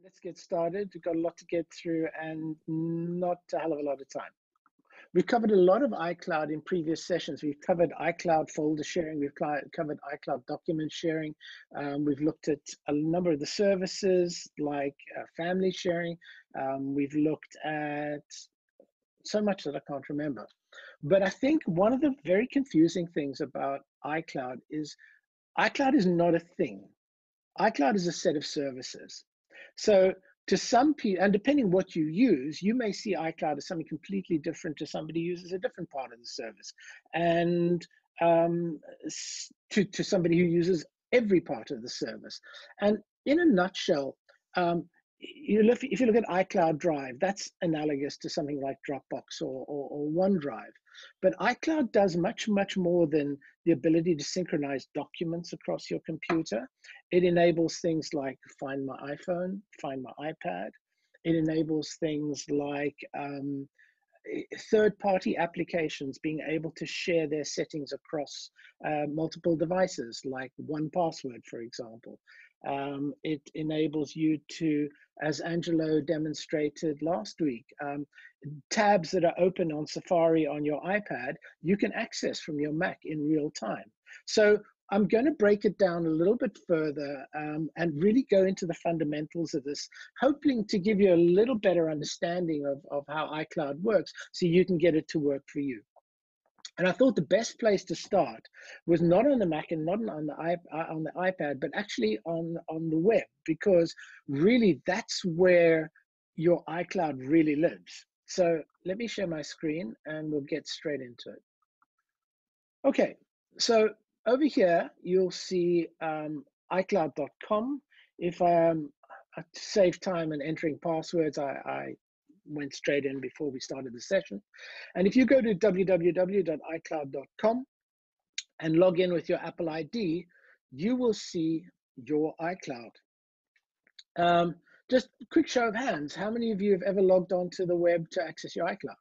Let's get started. We've got a lot to get through and not a hell of a lot of time. We've covered a lot of iCloud in previous sessions. We've covered iCloud folder sharing. We've covered iCloud document sharing. We've looked at a number of the services like family sharing. We've looked at so much that I can't remember. But I think one of the very confusing things about iCloud is not a thing. iCloud is a set of services. So to some people, and depending what you use, you may see iCloud as something completely different to somebody who uses a different part of the service. And to somebody who uses every part of the service. And in a nutshell, if you look at iCloud Drive, that's analogous to something like Dropbox or OneDrive. But iCloud does much, much more than the ability to synchronize documents across your computer. It enables things like Find My iPhone, Find My iPad. It enables things like third-party applications being able to share their settings across multiple devices, like 1Password, for example. It enables you to, as Angelo demonstrated last week, tabs that are open on Safari on your iPad, you can access from your Mac in real time. So I'm going to break it down a little bit further and really go into the fundamentals of this, hoping to give you a little better understanding of how iCloud works so you can get it to work for you. And I thought the best place to start was not on the Mac and not on the iPad, but actually on the web, because really that's where your iCloud really lives. So let me share my screen and we'll get straight into it. Okay, so over here, you'll see iCloud.com. If to save time and entering passwords, I went straight in before we started the session. And if you go to www.icloud.com and log in with your Apple ID, you will see your iCloud. Just a quick show of hands. How many of you have ever logged onto the web to access your iCloud?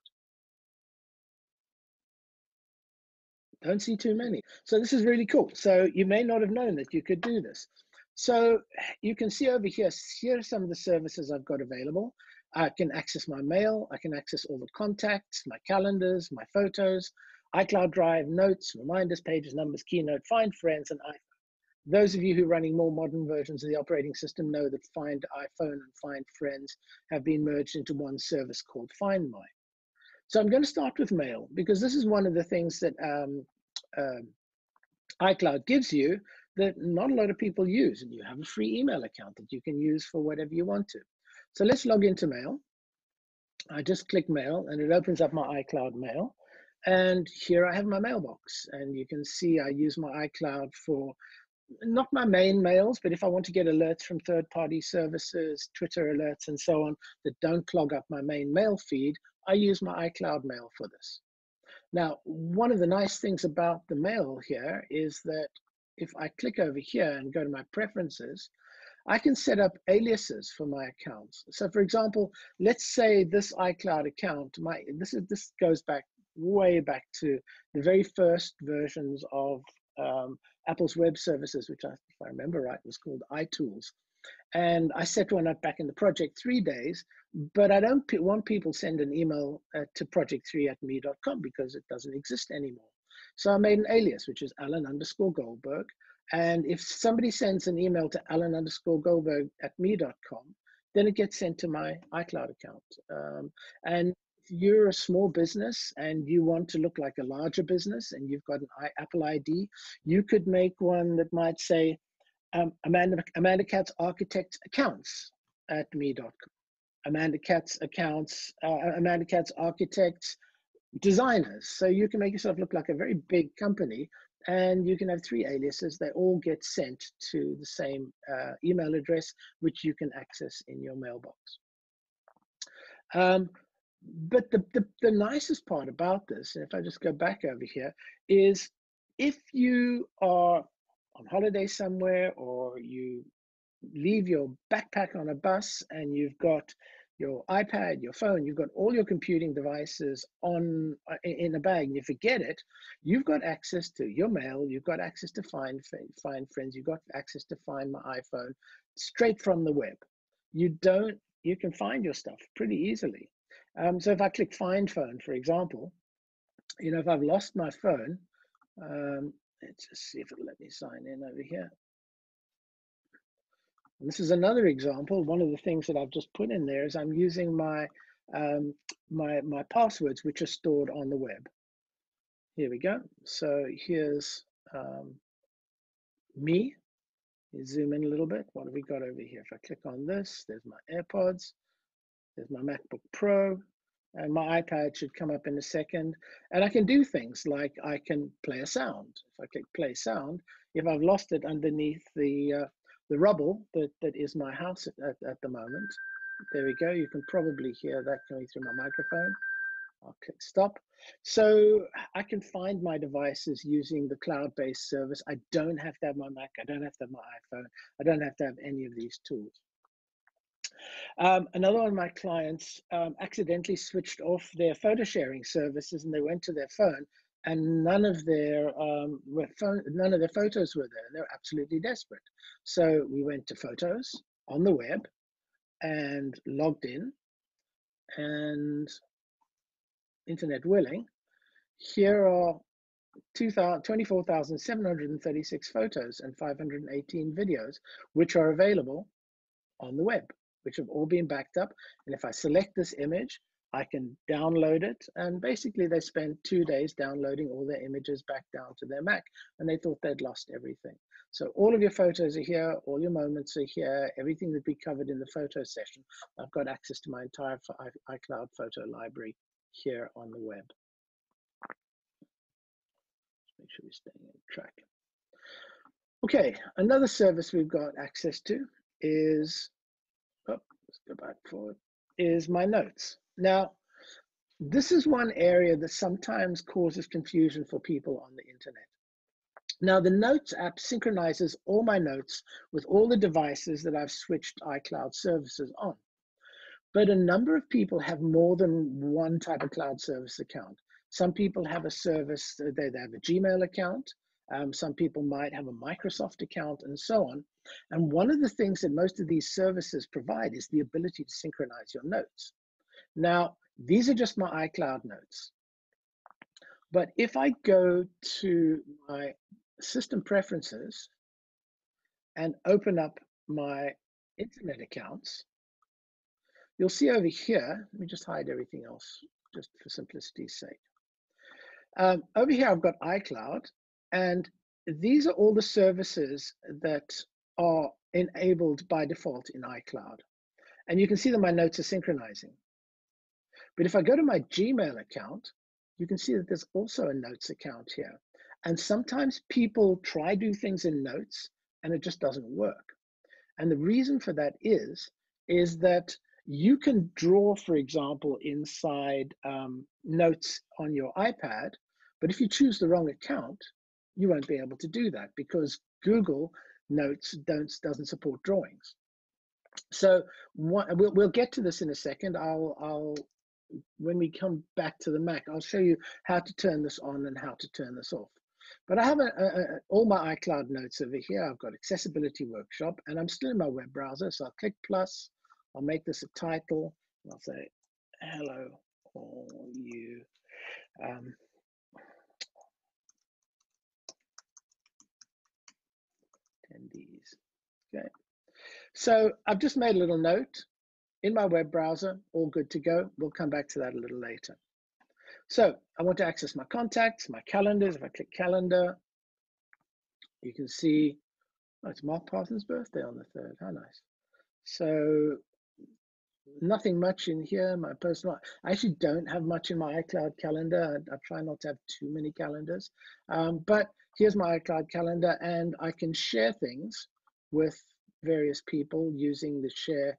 Don't see too many. So this is really cool. So you may not have known that you could do this. So you can see over here, here are some of the services I've got available. I can access my mail. I can access all the contacts, my calendars, my photos, iCloud Drive, notes, reminders, pages, numbers, Keynote, Find Friends, and iPhone. Those of you who are running more modern versions of the operating system know that Find iPhone and Find Friends have been merged into one service called Find My. So I'm going to start with mail, because this is one of the things that iCloud gives you that not a lot of people use. And you have a free email account that you can use for whatever you want to. So let's log into mail. I just click mail and it opens up my iCloud mail. And here I have my mailbox. And you can see I use my iCloud for not my main mails, but if I want to get alerts from third-party services, Twitter alerts, and so on, that don't clog up my main mail feed, I use my iCloud mail for this. Now, one of the nice things about the mail here is that if I click over here and go to my preferences, I can set up aliases for my accounts. So for example, let's say this iCloud account, this goes back way back to the very first versions of Apple's web services, which if I remember right, was called iTools. And I set one up back in the Project 3 days, but I don't want people send an email to project3@me.com because it doesn't exist anymore. So I made an alias, which is Alan_Goldberg. And if somebody sends an email to Alan_Goldberg@me.com, then it gets sent to my iCloud account. And if you're a small business and you want to look like a larger business and you've got an Apple ID, you could make one that might say, Amanda Katz Architects Accounts at me.com. Amanda Katz Accounts, Amanda Katz Architects Designers. So you can make yourself look like a very big company, and you can have 3 aliases. They all get sent to the same email address, which you can access in your mailbox. But the nicest part about this, and if I just go back over here, is if you are on holiday somewhere, or you leave your backpack on a bus and you've got your iPad, your phone, you've got all your computing devices on in a bag, and you forget it, you've got access to your mail, you've got access to find friends, you've got access to Find My iPhone straight from the web. You can find your stuff pretty easily. So if I click Find Phone, for example, if I've lost my phone, let's just see if it'll let me sign in over here. And this is another example. One of the things that I've just put in there is I'm using my my passwords, which are stored on the web. Here we go. So here's me. You zoom in a little bit. What have we got over here? If I click on this, there's my AirPods. There's my MacBook Pro. And my iPad should come up in a second. And I can do things like I can play a sound. If I click play sound, if I've lost it underneath the rubble that is my house at the moment, there we go. You can probably hear that coming through my microphone. I'll click stop. So I can find my devices using the cloud-based service. I don't have to have my Mac. I don't have to have my iPhone. I don't have to have any of these tools. Another one of my clients accidentally switched off their photo sharing services, and they went to their phone, and none of their photos were there. They were absolutely desperate. So we went to Photos on the web and logged in, and internet willing, here are 24,736 photos and 518 videos, which are available on the web, which have all been backed up. And if I select this image, I can download it. And basically they spent 2 days downloading all their images back down to their Mac, and they thought they'd lost everything. So all of your photos are here, all your moments are here, everything that we covered in the photo session. I've got access to my entire iCloud photo library here on the web. Make sure we're staying on track. Okay, another service we've got access to is, let's go back forward, is my notes. Now, this is one area that sometimes causes confusion for people on the internet. Now, the Notes app synchronizes all my notes with all the devices that I've switched iCloud services on. But a number of people have more than one type of cloud service account. Some people have a service, they have a Gmail account. Some people might have a Microsoft account and so on. And one of the things that most of these services provide is the ability to synchronize your notes. Now, these are just my iCloud notes. But if I go to my system preferences and open up my internet accounts, you'll see over here, let me just hide everything else just for simplicity's sake. Over here, I've got iCloud, and these are all the services that are enabled by default in iCloud. And you can see that my notes are synchronizing. But if I go to my Gmail account, you can see that there's also a notes account here. And sometimes people try do things in notes and it just doesn't work. And the reason for that is that you can draw, for example, inside notes on your iPad, but if you choose the wrong account, you won't be able to do that because Google Notes doesn't support drawings. So we'll get to this in a second. When we come back to the Mac, I'll show you how to turn this on and how to turn this off. But I have all my iCloud notes over here. I've got Accessibility Workshop, and I'm still in my web browser. So I'll click plus, I'll make this a title, and I'll say, hello, all you. Attendees. Okay. So I've just made a little note in my web browser, all good to go. We'll come back to that a little later. So I want to access my contacts, my calendars. If I click calendar, you can see, oh, it's Mark Parsons' birthday on the 3rd. How nice. So nothing much in here. My personal, I actually don't have much in my iCloud calendar. I try not to have too many calendars. But here's my iCloud calendar, and I can share things with various people using the share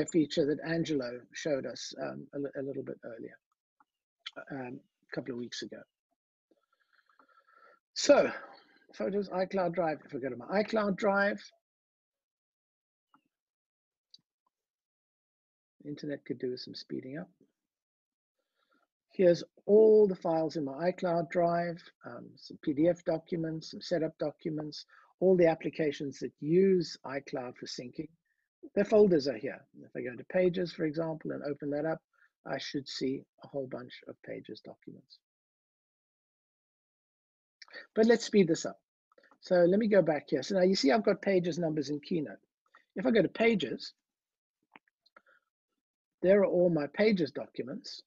feature that Angelo showed us a little bit earlier, a couple of weeks ago. So, Photos, iCloud Drive. If I go to my iCloud Drive, Internet could do with some speeding up. Here's all the files in my Icloud Drive, some PDF documents, some setup documents, all the applications that use iCloud for syncing. Their folders are here. If I go to Pages, for example, and open that up, I should see a whole bunch of Pages documents. But let's speed this up. So let me go back here. So now you see I've got Pages, Numbers, and Keynote. If I go to Pages, there are all my Pages documents.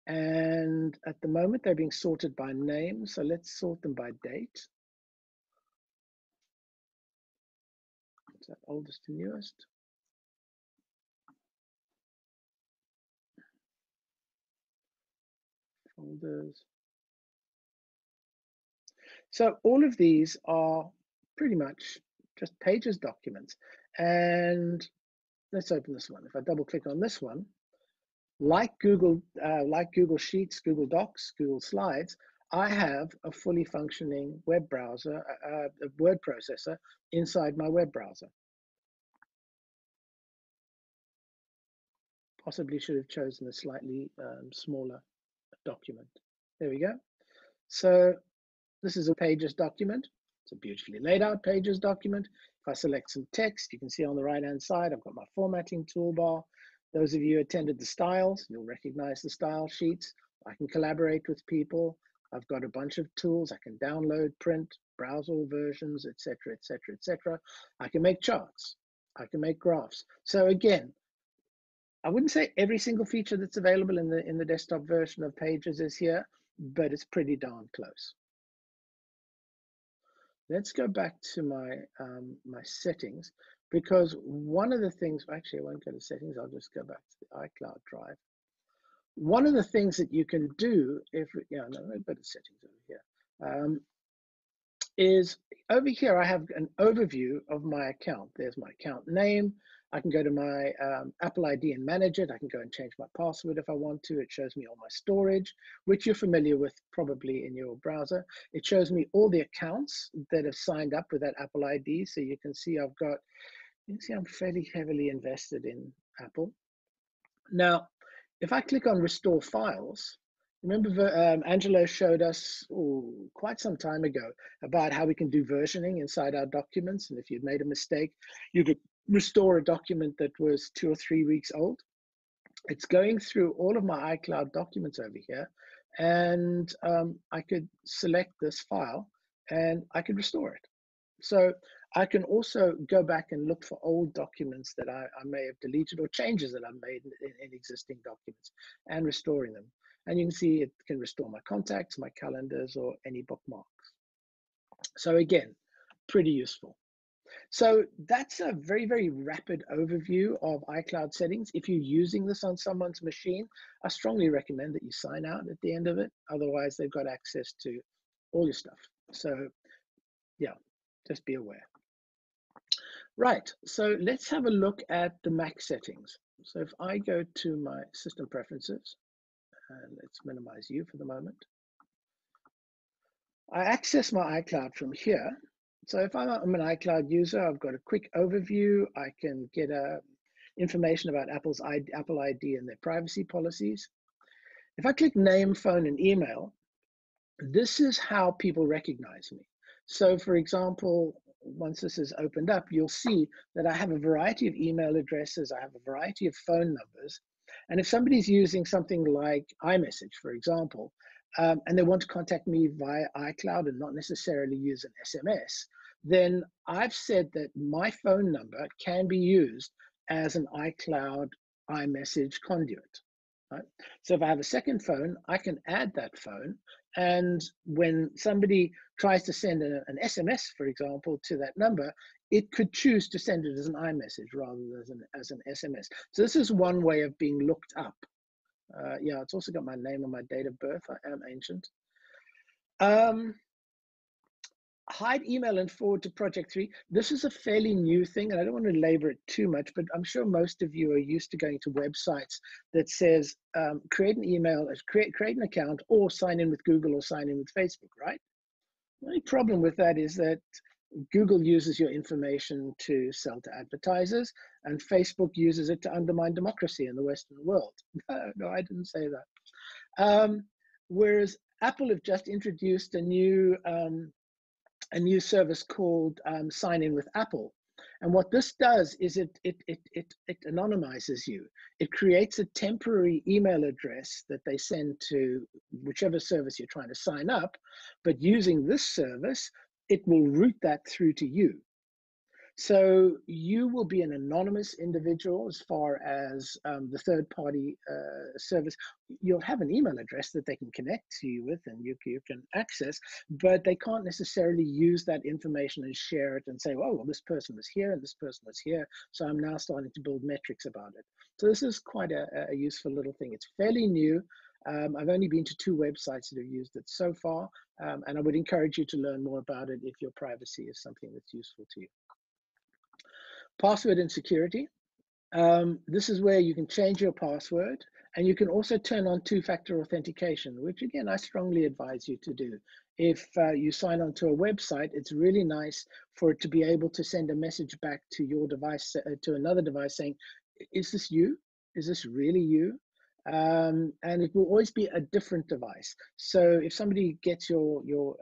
And at the moment, they're being sorted by name. So let's sort them by date. Is that oldest to newest? Folders. So all of these are pretty much just Pages documents. And let's open this one. If I double click on this one, like Google Sheets, Google Docs, Google Slides, I have a fully functioning web browser, a word processor inside my web browser. Possibly should have chosen a slightly smaller document. There we go. So this is a Pages document. It's a beautifully laid out Pages document. If I select some text, you can see on the right-hand side, I've got my formatting toolbar. Those of you who attended the styles, you'll recognize the style sheets. I can collaborate with people. I've got a bunch of tools. I can download, print, browse all versions, etc., etc., etc. I can make charts. I can make graphs. So again, I wouldn't say every single feature that's available in the desktop version of Pages is here, but it's pretty darn close. Let's go back to my my settings, because one of the things, actually I won't go to settings, I'll just go back to the iCloud Drive. One of the things that you can do if, yeah, no, I'll go to settings over here, is over here I have an overview of my account. There's my account name. I can go to my Apple ID and manage it. I can go and change my password if I want to. It shows me all my storage, which you're familiar with probably in your browser. It shows me all the accounts that have signed up with that Apple ID. So you can see I've got, you can see I'm fairly heavily invested in Apple. Now, if I click on Restore Files, remember Angelo showed us quite some time ago about how we can do versioning inside our documents. And if you'd made a mistake, you could restore a document that was 2 or 3 weeks old. It's going through all of my iCloud documents over here. And I could select this file and I could restore it. So I can also go back and look for old documents that I may have deleted or changes that I've made in existing documents and restoring them. And you can see it can restore my contacts, my calendars, or any bookmarks. So again, pretty useful. So that's a very, very rapid overview of iCloud settings. If you're using this on someone's machine, I strongly recommend that you sign out at the end of it. Otherwise, they've got access to all your stuff. So yeah, just be aware. Right, so let's have a look at the Mac settings. So if I go to my system preferences, and let's minimize you for the moment. I access my iCloud from here. So if I'm an iCloud user, I've got a quick overview. I can get information about Apple ID and their privacy policies. If I click name, phone, and email, this is how people recognize me. So for example, once this is opened up, you'll see that I have a variety of email addresses. I have a variety of phone numbers. And if somebody's using something like iMessage, for example, and they want to contact me via iCloud and not necessarily use an SMS, then I've said that my phone number can be used as an iCloud iMessage conduit. Right? So if I have a second phone, I can add that phone. And when somebody tries to send an SMS, for example, to that number, it could choose to send it as an iMessage rather than as an SMS. So this is one way of being looked up. Yeah, it's also got my name and my date of birth. I am ancient. Hide email and forward to Project 3. This is a fairly new thing, and I don't want to labor it too much, but I'm sure most of you are used to going to websites that says create an email, create an account, or sign in with Google or sign in with Facebook, right? The only problem with that is that Google uses your information to sell to advertisers, and Facebook uses it to undermine democracy in the Western world. No, I didn't say that. Whereas Apple have just introduced a new service called Sign In with Apple. And what this does is it anonymizes you. It creates a temporary email address that they send to whichever service you're trying to sign up, but using this service, it will route that through to you. So you will be an anonymous individual as far as the third-party service. You'll have an email address that they can connect to you with and you can access, but they can't necessarily use that information and share it and say, oh, well, this person was here and this person was here, so I'm now starting to build metrics about it. So this is quite a useful little thing. It's fairly new. I've only been to 2 websites that have used it so far, and I would encourage you to learn more about it if your privacy is something that's useful to you. Password insecurity. This is where you can change your password, and you can also turn on 2-factor authentication, which again, I strongly advise you to do. If you sign on to a website, it's really nice for it to be able to send a message back to your device, to another device saying, is this you? Is this really you? And it will always be a different device. So if somebody gets your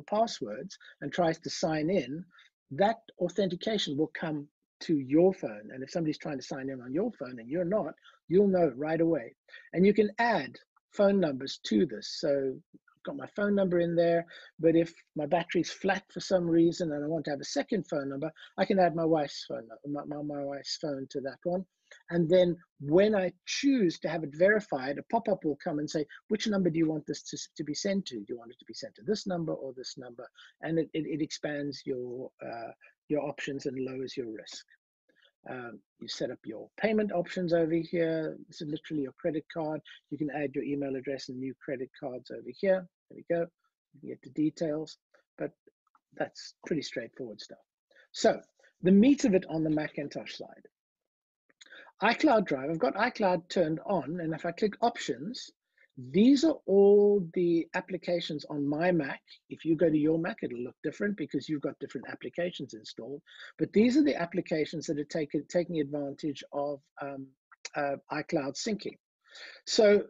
passwords and tries to sign in, that authentication will come to your phone. And if somebody's trying to sign in on your phone and you're not, you'll know right away. And you can add phone numbers to this. So I've got my phone number in there, but if my battery's flat for some reason and I want to have a second phone number, I can add my wife's phone, my wife's phone to that one. And then when I choose to have it verified, a pop-up will come and say, which number do you want this to be sent to? Do you want it to be sent to this number or this number? And it expands your options and lowers your risk. You set up your payment options over here. This is literally your credit card. You can add your email address and new credit cards over here. There we go. You can get the details, but that's pretty straightforward stuff. So the meat of it on the Macintosh side. Icloud Drive, I've got iCloud turned on, and if I click options, these are all the applications on my Mac. If you go to your Mac, it'll look different because you've got different applications installed. But these are the applications that are taking advantage of iCloud syncing. So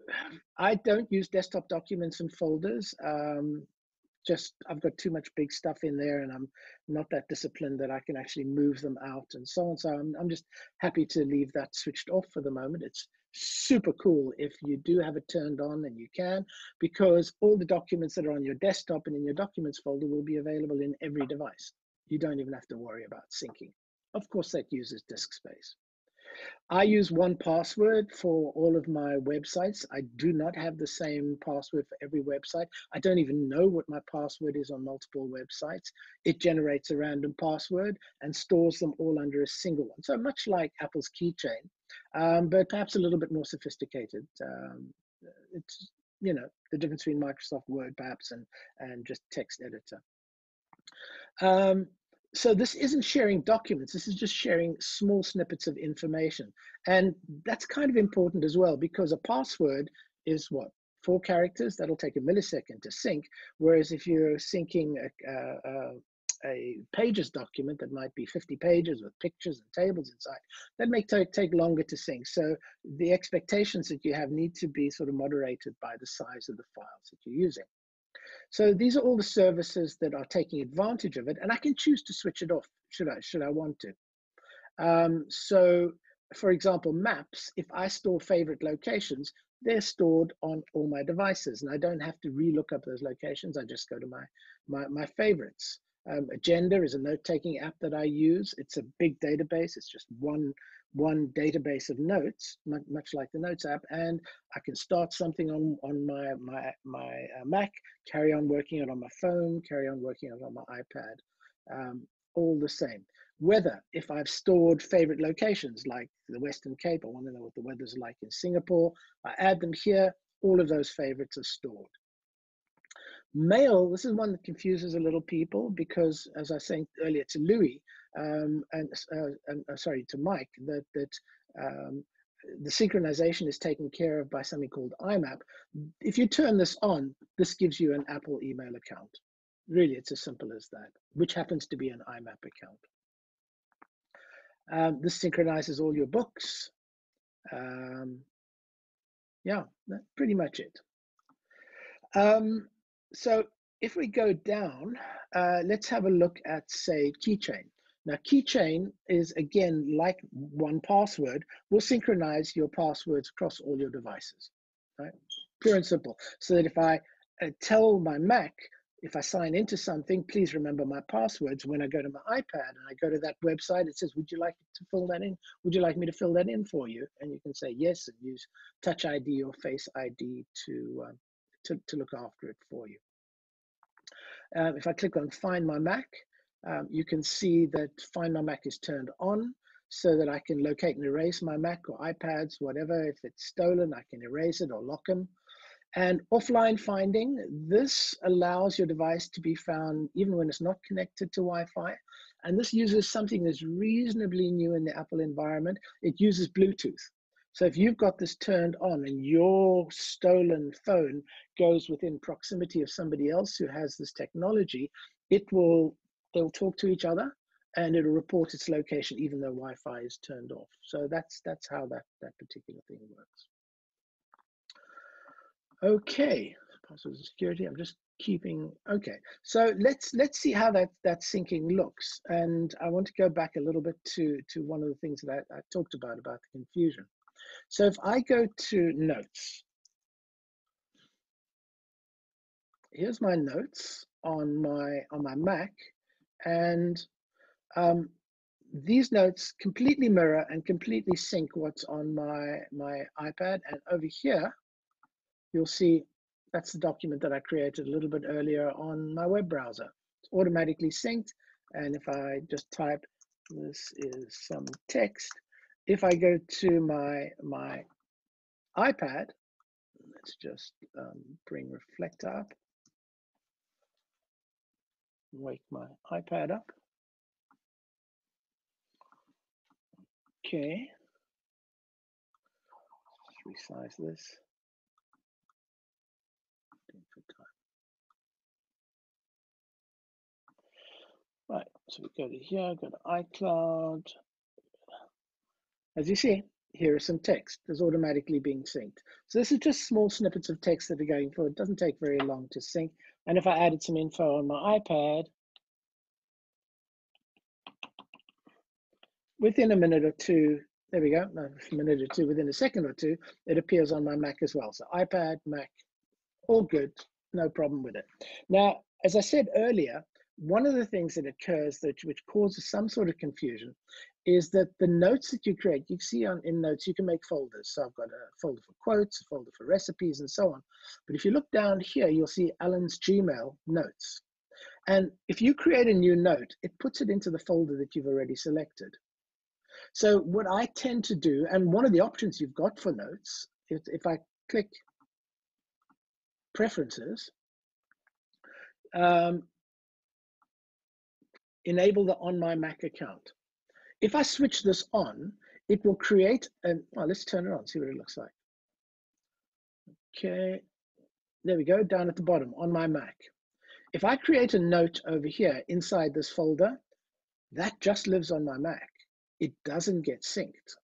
I don't use desktop documents and folders. I've got too much big stuff in there and I'm not that disciplined that I can actually move them out and so on. So I'm just happy to leave that switched off for the moment. It's super cool if you do have it turned on, and you can, because all the documents that are on your desktop and in your documents folder will be available in every device. You don't even have to worry about syncing. Of course, that uses disk space. I use 1Password for all of my websites. I do not have the same password for every website. I don't even know what my password is on multiple websites. It generates a random password and stores them all under a single one. So much like Apple's Keychain, but perhaps a little bit more sophisticated. It's, you know, the difference between Microsoft Word perhaps and just text editor. So this isn't sharing documents, this is just sharing small snippets of information. And that's kind of important as well, because a password is what? 4 characters, that'll take a millisecond to sync. Whereas if you're syncing a Pages document that might be 50 pages with pictures and tables inside, that may take longer to sync. So the expectations that you have need to be sort of moderated by the size of the files that you're using. So these are all the services that are taking advantage of it, and I can choose to switch it off should I want to. So for example, maps, if I store favorite locations, they're stored on all my devices, and I don't have to relook up those locations. I just go to my favorites. Agenda is a note-taking app that I use. It's a big database. It's just one database of notes, much like the Notes app, and I can start something on my Mac, carry on working on my phone, carry on working on my iPad, all the same. Weather, if I've stored favorite locations like the Western Cape, I want to know what the weather's like in Singapore, I add them here, all of those favorites are stored. Mail, this is one that confuses a little people because, as I was saying earlier to Louis, sorry, to Mike, that the synchronization is taken care of by something called Imap. If you turn this on, this gives you an Apple email account. Really, it's as simple as that, which happens to be an Imap account. This synchronizes all your books. Yeah, that's pretty much it. So if we go down, let's have a look at, say, Keychain. Now, Keychain is, again, like 1Password, will synchronize your passwords across all your devices, right? Pure and simple. So that if I tell my Mac, if I sign into something, please remember my passwords. When I go to my iPad and I go to that website, it says, would you like to fill that in? Would you like me to fill that in for you? And you can say yes and use Touch ID or Face ID to look after it for you. If I click on Find My Mac, you can see that Find My Mac is turned on so that I can locate and erase my Mac or iPads, whatever. If it's stolen, I can erase it or lock them. And offline finding, this allows your device to be found even when it's not connected to Wi-Fi. And this uses something that's reasonably new in the Apple environment. It uses Bluetooth. So if you've got this turned on and your stolen phone goes within proximity of somebody else who has this technology, they'll talk to each other and it'll report its location even though Wi-Fi is turned off. So that's how that particular thing works. Okay, password security. I'm just keeping. Okay, so let's see how that syncing looks. And I want to go back a little bit to one of the things that I talked about the confusion. So if I go to Notes, here's my Notes on my Mac, and these notes completely mirror and completely sync what's on my iPad. And over here, you'll see that's the document that I created a little bit earlier on my web browser. It's automatically synced. And if I just type, this is some text, if I go to my iPad, let's just bring Reflector up, wake my iPad up. Okay, let's resize this. Right, so we go to here, go to iCloud. As you see, here is some text that's automatically being synced. So this is just small snippets of text that are going forward. It doesn't take very long to sync. And if I added some info on my iPad, within a minute or two, there we go, no, a minute or two, within a second or two, it appears on my Mac as well. So iPad, Mac, all good, no problem with it. Now, as I said earlier, one of the things that occurs which causes some sort of confusion is that the notes that you create, you see in Notes, you can make folders. So I've got a folder for quotes, a folder for recipes, and so on. But if you look down here, you'll see Alan's Gmail notes. And if you create a new note, it puts it into the folder that you've already selected. So what I tend to do, and one of the options you've got for notes, if I click Preferences, enable the On My Mac account. If I switch this on, it will create let's turn it on, see what it looks like. Okay, there we go, down at the bottom, On My Mac. If I create a note over here inside this folder, that just lives on my Mac. It doesn't get synced.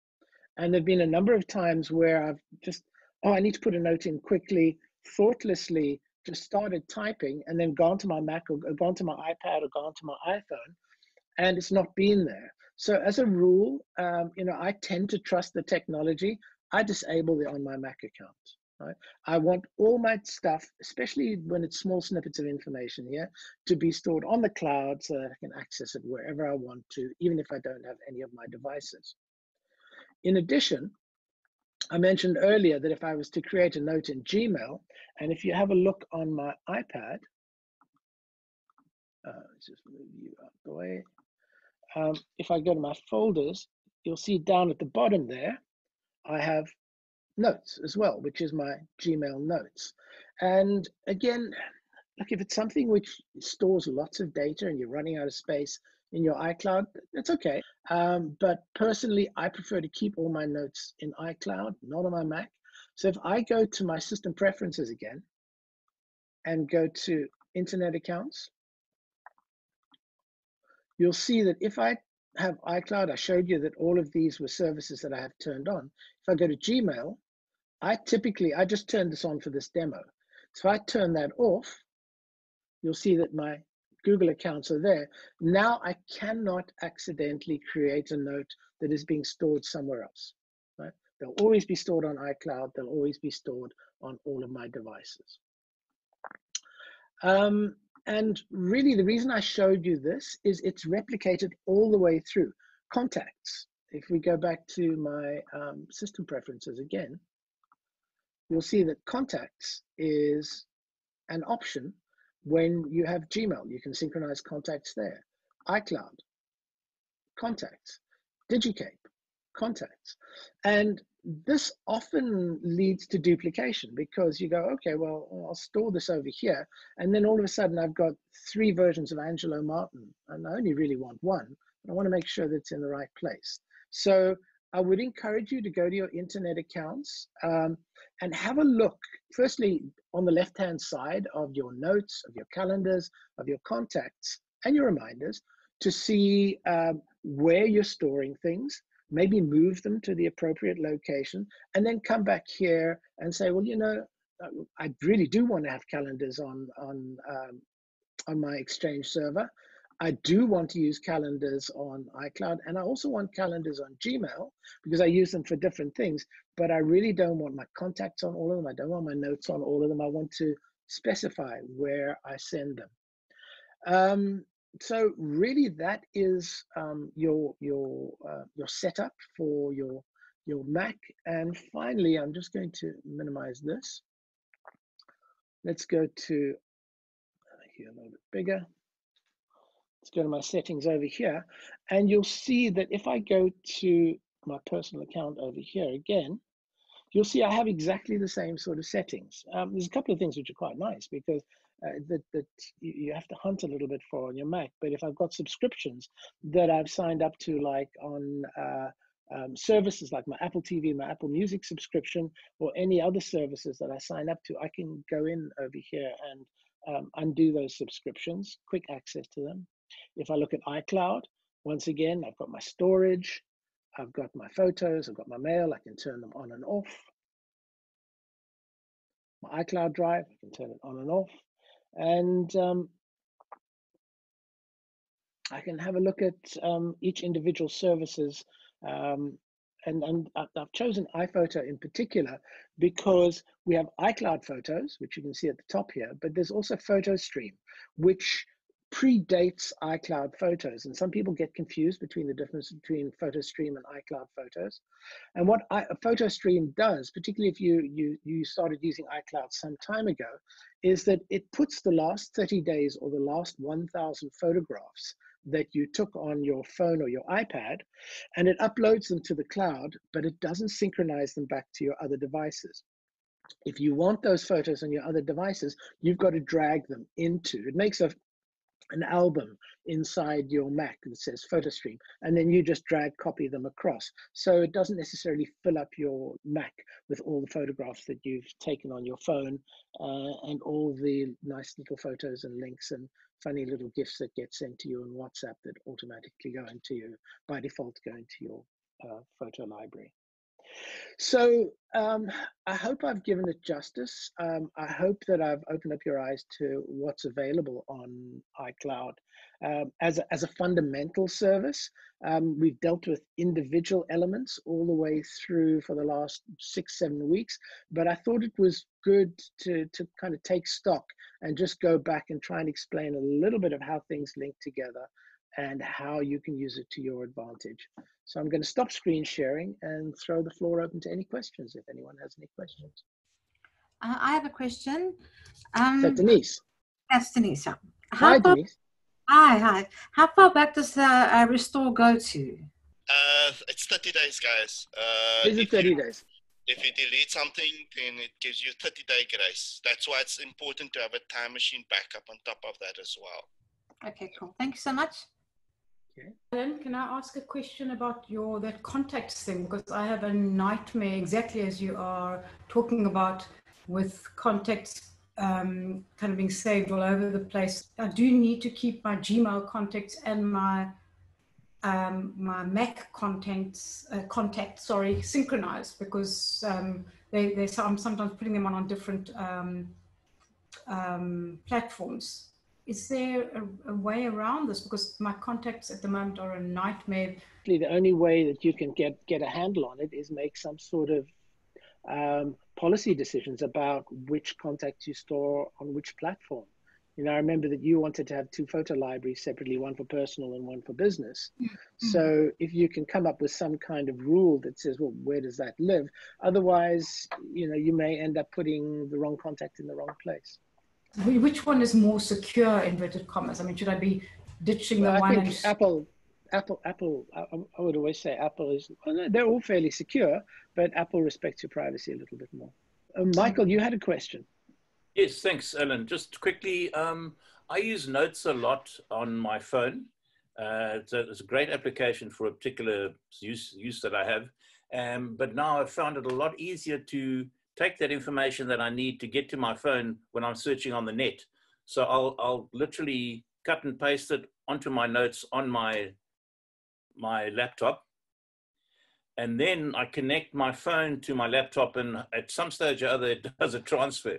And there've been a number of times where I've just, I need to put a note in quickly, thoughtlessly, just started typing and then gone to my Mac or gone to my iPad or gone to my iPhone, and it's not been there. So as a rule, I tend to trust the technology. I disable the On My Mac account. Right? I want all my stuff, especially when it's small snippets of information here, to be stored on the cloud so that I can access it wherever I want to, even if I don't have any of my devices. In addition, I mentioned earlier that if I was to create a note in Gmail, and if you have a look on my iPad, let's just move you out the way. If I go to my folders, you'll see down at the bottom there, I have Notes as well, which is my Gmail notes. And again, look, if it's something which stores lots of data and you're running out of space in your iCloud, that's okay. But personally, I prefer to keep all my notes in iCloud, not on my Mac. So if I go to my system preferences again and go to Internet accounts, you'll see that if I have iCloud, I showed you that all of these were services that I have turned on. If I go to Gmail, I just turned this on for this demo. So if I turn that off, you'll see that my Google accounts are there. Now I cannot accidentally create a note that is being stored somewhere else. Right? They'll always be stored on iCloud. They'll always be stored on all of my devices. And really, the reason I showed you this is it's replicated all the way through. Contacts. If we go back to my system preferences again, you'll see that contacts is an option when you have Gmail. You can synchronize contacts there. iCloud, contacts, DigiCape, contacts. And this often leads to duplication because you go, okay, well, I'll store this over here. And then all of a sudden I've got 3 versions of Angelo Martin and I only really want one. I want to make sure that it's in the right place. So I would encourage you to go to your internet accounts and have a look, firstly, on the left-hand side of your notes, of your calendars, of your contacts, and your reminders to see where you're storing things, maybe move them to the appropriate location, and then come back here and say, well, you know, I really do want to have calendars on my Exchange server. I do want to use calendars on iCloud, and I also want calendars on Gmail because I use them for different things, but I really don't want my contacts on all of them. I don't want my notes on all of them. I want to specify where I send them. So really that is your setup for your Mac. And finally, I'm just going to minimize this. Let's go to here a little bit bigger. Let's go to my settings over here, and you'll see that if I go to my personal account over here again, you'll see I have exactly the same sort of settings. There's a couple of things which are quite nice because that you have to hunt a little bit for on your Mac. But if I've got subscriptions that I've signed up to, like on services like my Apple TV, my Apple Music subscription, or any other services that I sign up to, I can go in over here and undo those subscriptions, quick access to them. If I look at iCloud, once again, I've got my storage, I've got my photos, I've got my mail, I can turn them on and off. My Icloud Drive, I can turn it on and off. And I can have a look at each individual services. And I've chosen iPhoto in particular because we have iCloud Photos, which you can see at the top here, but there's also PhotoStream, which predates iCloud Photos. And some people get confused between the difference between PhotoStream and iCloud Photos. And what PhotoStream does, particularly if you started using iCloud some time ago, is that it puts the last 30 days or the last 1,000 photographs that you took on your phone or your iPad, and it uploads them to the cloud, but it doesn't synchronize them back to your other devices. If you want those photos on your other devices, you've got to drag them into, it makes an album inside your Mac that says PhotoStream, and then you just copy them across. So it doesn't necessarily fill up your Mac with all the photographs that you've taken on your phone and all the nice little photos and links and funny little GIFs that get sent to you on WhatsApp that automatically go into you, by default, go into your photo library. So I hope I've given it justice. I hope that I've opened up your eyes to what's available on iCloud as a fundamental service. We've dealt with individual elements all the way through for the last 6-7 weeks, but I thought it was good to kind of take stock and just go back and try and explain a little bit of how things link together and how you can use it to your advantage. So I'm going to stop screen sharing and throw the floor open to any questions, if anyone has any questions. I have a question. Is that Denise? That's Denise. Hi, Denise. Hi. How far back does the restore go to? It's 30 days, guys. Is it 30 days? If you delete something, then it gives you 30-day grace. That's why it's important to have a time machine backup on top of that as well. Okay, cool. Thank you so much. Okay. Alan, can I ask a question about that contacts thing? Because I have a nightmare exactly as you are talking about with contacts kind of being saved all over the place. I do need to keep my Gmail contacts and my my Mac contacts synchronized, because I'm sometimes putting them on different platforms. Is there a way around this? Because my contacts at the moment are a nightmare. The only way that you can get a handle on it is make some sort of policy decisions about which contacts you store on which platform. You know, I remember that you wanted to have 2 photo libraries separately, one for personal and one for business. Mm-hmm. So if you can come up with some kind of rule that says, well, where does that live? Otherwise, you know, you may end up putting the wrong contact in the wrong place. Which one is more secure, inverted commas? I mean, should I be ditching the one? I think Apple, I would always say Apple is, well, they're all fairly secure, but Apple respects your privacy a little bit more. Michael, you had a question. Yes, thanks, Alan. Just quickly, I use Notes a lot on my phone. It's a great application for a particular use that I have. But now I've found it a lot easier to take that information that I need to get to my phone when I'm searching on the net. So I'll literally cut and paste it onto my notes on my laptop. And then I connect my phone to my laptop, and at some stage or other, it does a transfer.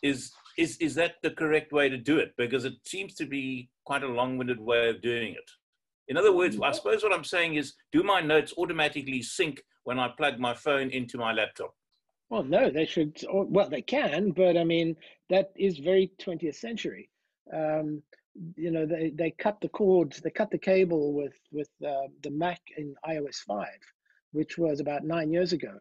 Is that the correct way to do it? Because it seems to be quite a long-winded way of doing it. In other words, I suppose what I'm saying is, do my notes automatically sync when I plug my phone into my laptop? Well, no, they should. Well, they can, but I mean, that is very 20th century. You know, they cut the cords, they cut the cable with the Mac in iOS 5, which was about 9 years ago.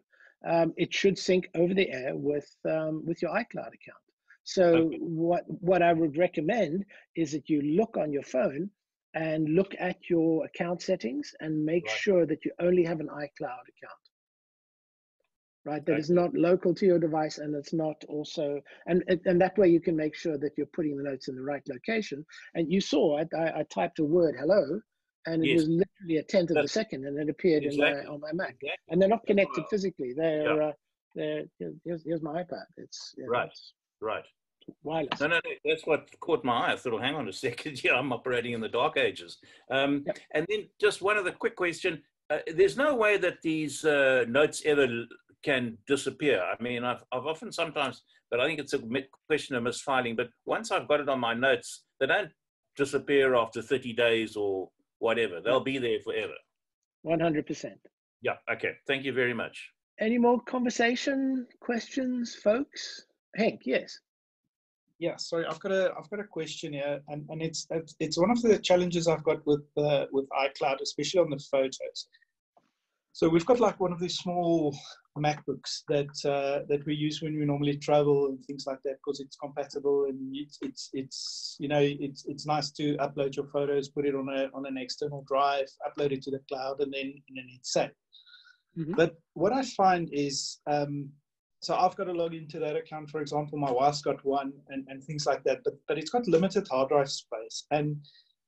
It should sync over the air with your iCloud account. So okay. What I would recommend is that you look on your phone and look at your account settings and make sure that you only have an iCloud account. Right, that is not local to your device, and it's not also, and that way you can make sure that you're putting the notes in the right location. And you saw it, I typed a word hello, and it was literally a tenth of a second, and it appeared on my Mac. And they're not connected physically. They're here's my iPad. It's right. Wireless. No, that's what caught my eye. I thought, well, hang on a second, yeah, I'm operating in the dark ages. And then just one other quick question. There's no way that these notes ever can disappear. I mean, I've often sometimes, but I think it's a question of misfiling, but once I've got it on my notes, they don't disappear after 30 days or whatever. They'll be there forever. 100%. Yeah, okay. Thank you very much. Any more conversation, questions, folks? Hank, yes. Yeah, sorry, I've got a question here, and it's one of the challenges I've got with iCloud, especially on the photos. So we've got like one of these small MacBooks that we use when we normally travel and things like that, because it's compatible, and it's you know, it's nice to upload your photos, put it on an external drive, upload it to the cloud, and then it's safe. Mm-hmm. But what I find is, so I've got to log into that account, for example, my wife's got one, and things like that, but it's got limited hard drive space. And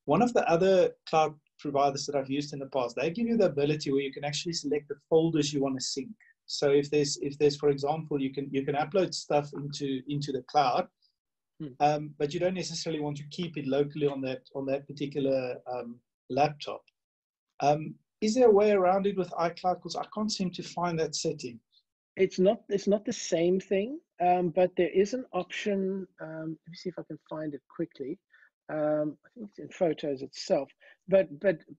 one of the other cloud providers that I've used in the past, they give you the ability where you can actually select the folders you want to sync. So if there's for example, you can upload stuff into the cloud, but you don't necessarily want to keep it locally on that particular laptop. Is there a way around it with iCloud? Because I can't seem to find that setting. It's not the same thing, but there is an option. Let me see if I can find it quickly. I think it's in Photos itself, but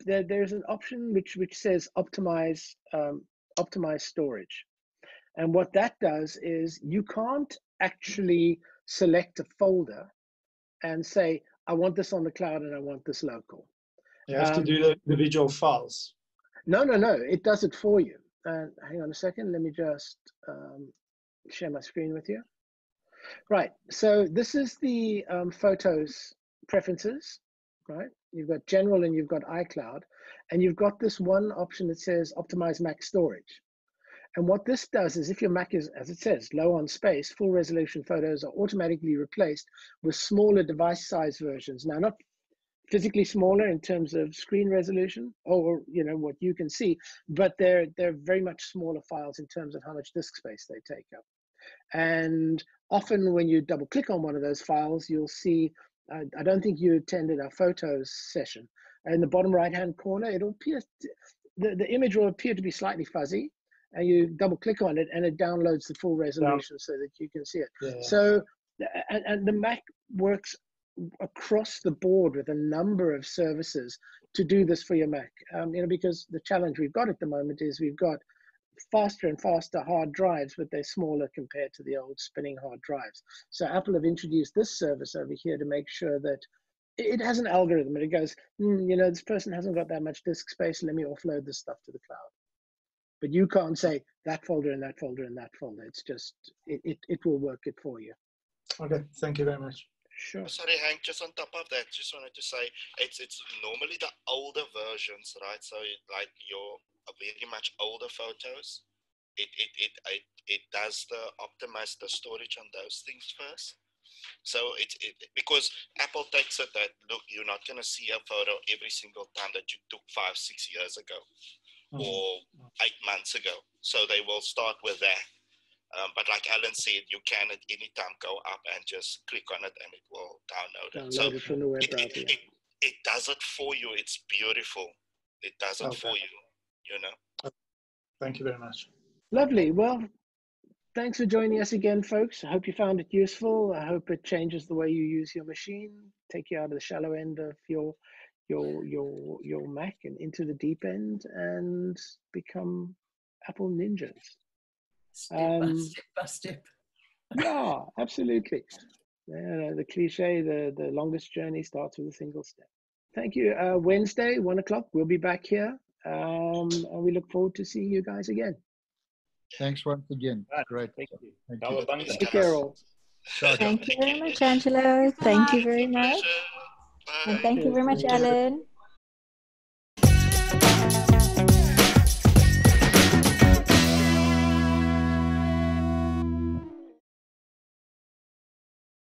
there's an option which says optimize storage, and what that does is you can't actually select a folder and say I want this on the cloud and I want this local. You have to do the individual files. No, it does it for you. Hang on a second, let me just share my screen with you. Right, so this is the Photos preferences, right? You've got general and you've got iCloud, and you've got this one option that says optimize Mac storage. And what this does is if your Mac is, as it says, low on space, full resolution photos are automatically replaced with smaller device size versions. Now, not physically smaller in terms of screen resolution or you know what you can see, but they're very much smaller files in terms of how much disk space they take up. And often when you double click on one of those files, you'll see, I don't think you attended our photos session. In the bottom right-hand corner, it'll appear, the image will appear to be slightly fuzzy, and you double click on it and it downloads the full resolution so that you can see it. Yeah. So, and the Mac works across the board with a number of services to do this for your Mac. Because the challenge we've got at the moment is we've got faster and faster hard drives, but they're smaller compared to the old spinning hard drives. So Apple have introduced this service over here to make sure that it has an algorithm and it goes, this person hasn't got that much disk space, let me offload this stuff to the cloud. But you can't say that folder and that folder and that folder. It's just, it will work it for you. Okay, thank you very much. Sure. Sorry, Hank, just on top of that, just wanted to say, it's normally the older versions, right? So like your very much older photos, it does optimize the storage on those things first. So because Apple takes it that, look, you're not going to see a photo every single time that you took 5-6 years ago or 8 months ago. So they will start with that. But like Alan said, you can at any time go up and just click on it and it will download it. So it from the web browser. It does it for you. It's beautiful. It does it for you, Thank you very much. Lovely. Well, thanks for joining us again, folks. I hope you found it useful. I hope it changes the way you use your machine, take you out of the shallow end of your Mac and into the deep end and become Apple ninjas. Step by step. Yeah, absolutely. The cliche, the longest journey starts with a single step. Thank you. Wednesday, 1 o'clock, we'll be back here. And we look forward to seeing you guys again. Thanks once again. Great. Thank you. Thank you. Take care all. Thank you very much, Angelo. Thank you very much. Pleasure. Bye. And thank you very much, Alan.